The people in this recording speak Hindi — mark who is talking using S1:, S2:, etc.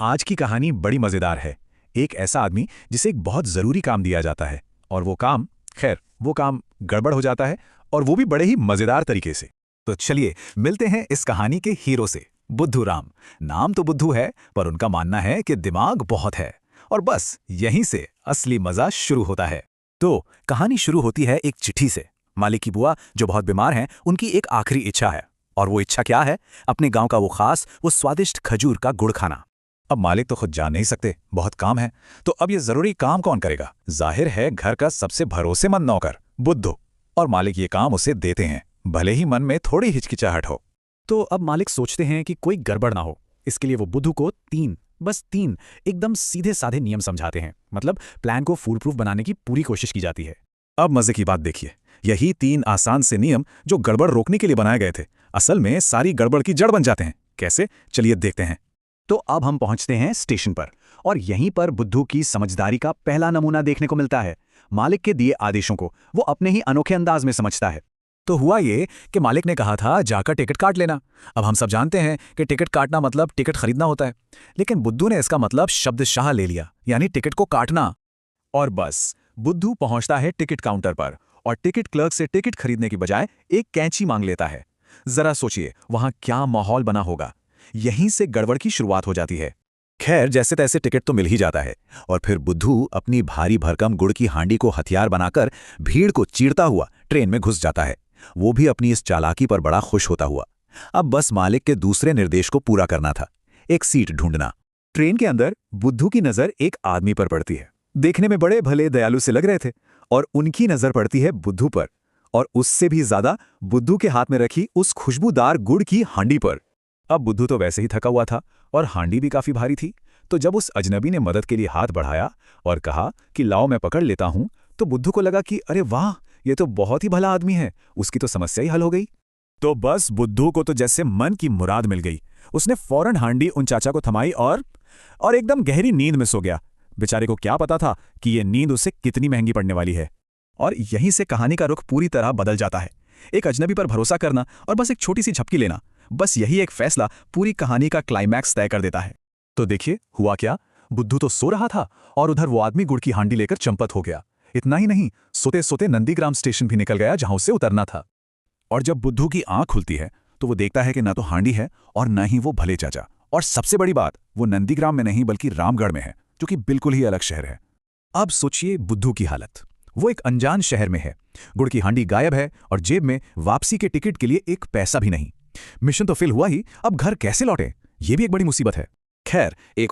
S1: आज की कहानी बड़ी मजेदार है। एक ऐसा आदमी जिसे एक बहुत जरूरी काम दिया जाता है और वो काम गड़बड़ हो जाता है और वो भी बड़े ही मजेदार तरीके से।
S2: तो चलिए मिलते हैं इस कहानी के हीरो से, बुद्धू राम। नाम तो बुद्धू है, पर उनका मानना है कि दिमाग बहुत है। और बस यहीं से असली मजा शुरू होता है। तो कहानी शुरू होती है एक चिट्ठी से। मालिक की बुआ जो बहुत बीमार हैं, उनकी एक आखिरी इच्छा है। और वो इच्छा क्या है? अपने गांव का वो स्वादिष्ट खजूर का गुड़ खाना।
S1: अब मालिक तो खुद जा नहीं सकते, बहुत काम है। तो अब ये जरूरी काम कौन करेगा? जाहिर है घर का सबसे भरोसेमंद नौकर बुद्धू। और मालिक ये काम उसे देते हैं, भले ही मन में थोड़ी हिचकिचाहट हो।
S2: तो अब मालिक सोचते हैं कि कोई गड़बड़ ना हो। इसके लिए वो बुद्धू को बस तीन एकदम सीधे साधे नियम समझाते हैं। मतलब प्लान को फूल प्रूफ बनाने की पूरी कोशिश की जाती है।
S1: अब मजे की बात देखिए, यही 3 आसान से नियम जो गड़बड़ रोकने के लिए बनाए गए थे, असल में सारी गड़बड़ की जड़ बन जाते हैं। कैसे? चलिए देखते हैं।
S2: तो अब हम पहुंचते हैं स्टेशन पर, और यहीं पर बुद्धू की समझदारी का पहला नमूना देखने को मिलता है। मालिक के दिए आदेशों को वो अपने ही अनोखे अंदाज में समझता है। तो हुआ ये कि मालिक ने कहा था जाकर टिकट काट लेना। अब हम सब जानते हैं कि टिकट काटना मतलब टिकट खरीदना होता है, लेकिन बुद्धू ने इसका मतलब शब्दशाह ले लिया, यानी टिकट को काटना।
S1: और बस बुद्धू पहुंचता है टिकट काउंटर पर और टिकट क्लर्क से टिकट खरीदने की बजाय एक कैंची मांग लेता है। जरा सोचिए वहां क्या माहौल बना होगा। यहीं से गड़बड़ की शुरुआत हो जाती है।
S2: खैर, जैसे तैसे टिकट तो मिल ही जाता है, और फिर बुद्धू अपनी भारी भरकम गुड़ की हांडी को हथियार बनाकर भीड़ को चीरता हुआ ट्रेन में घुस जाता है। वो भी अपनी इस चालाकी पर बड़ा खुश होता हुआ। अब बस मालिक के दूसरे निर्देश को पूरा करना था, एक सीट ढूंढना।
S1: ट्रेन के अंदर बुद्धू की नजर एक आदमी पर पड़ती है। देखने में बड़े भले दयालु से लग रहे थे, और उनकी नजर पड़ती है बुद्धू पर, और उससे भी ज्यादा बुद्धू के हाथ में रखी उस खुशबूदार गुड़ की हांडी पर। अब बुद्धू तो वैसे ही थका हुआ था और हांडी भी काफी भारी थी। तो जब उस अजनबी ने मदद के लिए हाथ बढ़ाया और कहा कि लाओ मैं पकड़ लेता हूं, तो बुद्धू को लगा कि अरे वाह, ये तो बहुत ही भला आदमी है, उसकी तो समस्या ही हल हो गई। तो बस बुद्धू को तो जैसे मन की मुराद मिल गई। उसने फौरन हांडी उन चाचा को थमाई और एकदम गहरी नींद में सो गया। बेचारे को क्या पता था कि ये नींद उसे कितनी महंगी पड़ने वाली है। और यहीं से कहानी का रुख पूरी तरह बदल जाता है। एक अजनबी पर भरोसा करना और बस एक छोटी सी झपकी लेना, बस यही एक फैसला पूरी कहानी का क्लाइमैक्स तय कर देता है। तो देखिए हुआ क्या। बुद्धू तो सो रहा था और उधर वो आदमी गुड़ की हांडी लेकर चंपत हो गया। इतना ही नहीं, सोते सोते नंदीग्राम स्टेशन भी निकल गया जहां उसे उतरना था। और जब बुद्धू की आंख खुलती है तो वो देखता है कि ना तो हांडी है और ना ही वो भले चाचा। और सबसे बड़ी बात, वो नंदीग्राम में नहीं बल्कि रामगढ़ में है, जो कि बिल्कुल ही अलग शहर है। अब सोचिए बुद्धू की हालत। वो एक अनजान शहर में है, गुड़ की हांडी गायब है और जेब में वापसी के टिकट के लिए एक पैसा भी नहीं। मिशन तो फेल हुआ ही, अब घर कैसे लौटे, ये भी एक बड़ी मुसीबत है। खैर, एक